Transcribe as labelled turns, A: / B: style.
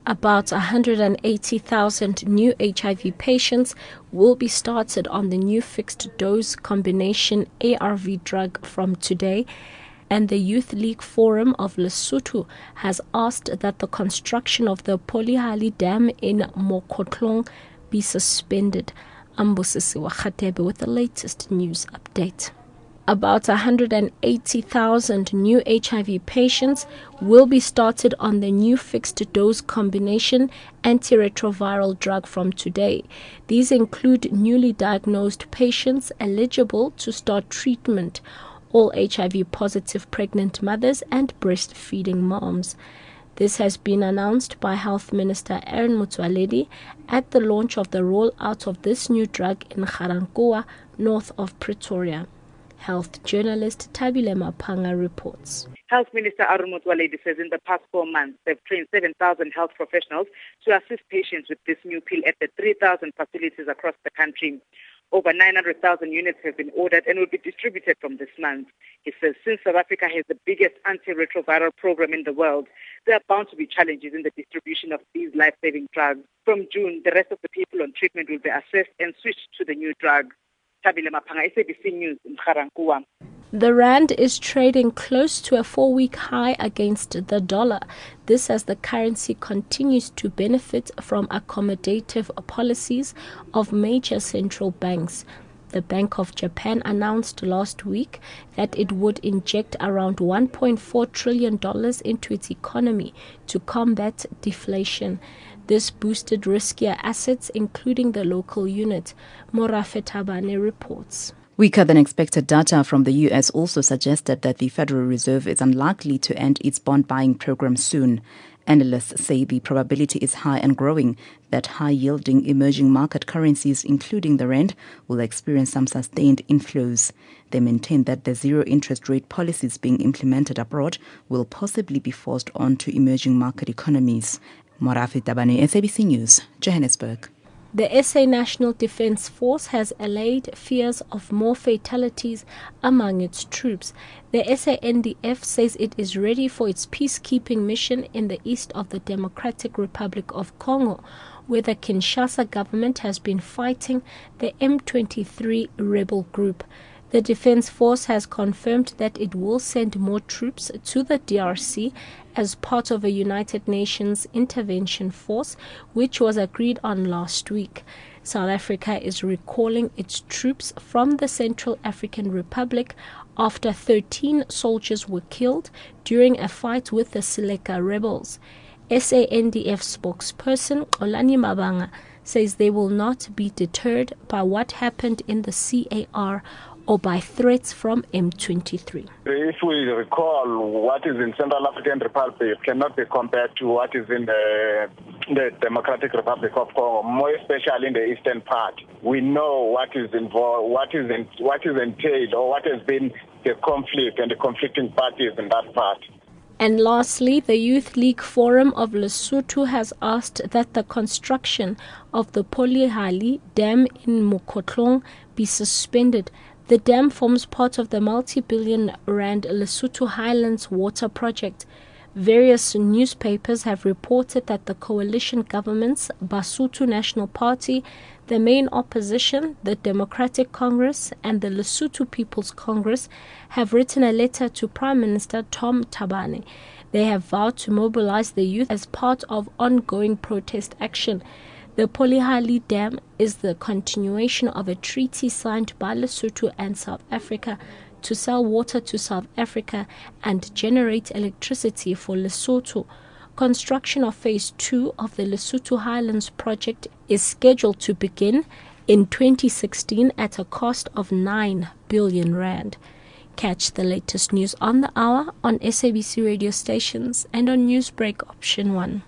A: About 180,000 new HIV patients will be started on the new fixed-dose combination ARV drug from today, and the Youth League Forum of Lesotho has asked that the construction of the Polyhali Dam in Mokotlong be suspended. Ambusisi Wakhatebe with the latest news update. About 180,000 new HIV patients will be started on the new fixed-dose combination antiretroviral drug from today. These include newly diagnosed patients eligible to start treatment, all HIV-positive pregnant mothers and breastfeeding moms. This has been announced by Health Minister Aaron Motsoaledi at the launch of the rollout of this new drug in Garankuwa, north of Pretoria. Health journalist Tabile Mapanga reports.
B: Health Minister Aaron Motsoaledi says in the past 4 months, they've trained 7,000 health professionals to assist patients with this new pill at the 3,000 facilities across the country. Over 900,000 units have been ordered and will be distributed from this month. He says since South Africa has the biggest antiretroviral program in the world, there are bound to be challenges in the distribution of these life-saving drugs. From June, the rest of the people on treatment will be assessed and switched to the new drug. Tabile Mapanga, SABC News, Garankuwa.
A: The rand is trading close to a 4-week high against the dollar. This as the currency continues to benefit from accommodative policies of major central banks. The Bank of Japan announced last week that it would inject around $1.4 trillion into its economy to combat deflation. This boosted riskier assets, including the local unit. Morafe Tabane reports.
C: Weaker than expected data from the U.S. also suggested that the Federal Reserve is unlikely to end its bond buying program soon. Analysts say the probability is high and growing that high-yielding emerging market currencies, including the rand, will experience some sustained inflows. They maintain that the zero-interest rate policies being implemented abroad will possibly be forced onto emerging market economies. Morafi Tabane, SABC News, Johannesburg.
A: The SA National Defence Force has allayed fears of more fatalities among its troops. The SANDF says it is ready for its peacekeeping mission in the east of the Democratic Republic of Congo, where the Kinshasa government has been fighting the M23 rebel group. The Defence Force has confirmed that it will send more troops to the DRC as part of a United Nations intervention force, which was agreed on last week. South Africa is recalling its troops from the Central African Republic after 13 soldiers were killed during a fight with the Seleka rebels. SANDF spokesperson Olani Mabanga says they will not be deterred by what happened in the CAR or by threats from M23.
D: If we recall, what is in Central African Republic cannot be compared to what is in the Democratic Republic of Congo, more especially in the eastern part. We know what is involved, what is entailed, or what has been the conflict and the conflicting parties in that part.
A: And lastly, the Youth League Forum of Lesotho has asked that the construction of the Polyhali Dam in Mokotlong be suspended. The dam forms part of the multi-billion rand Lesotho Highlands Water Project. Various newspapers have reported that the coalition government's Basotho National Party, the main opposition, the Democratic Congress, and the Lesotho People's Congress have written a letter to Prime Minister Tom Thabane. They have vowed to mobilize the youth as part of ongoing protest action. The Polyhali Dam is the continuation of a treaty signed by Lesotho and South Africa to sell water to South Africa and generate electricity for Lesotho. Construction of Phase 2 of the Lesotho Highlands project is scheduled to begin in 2016 at a cost of 9 billion rand. Catch the latest news on the hour on SABC radio stations and on Newsbreak Option 1.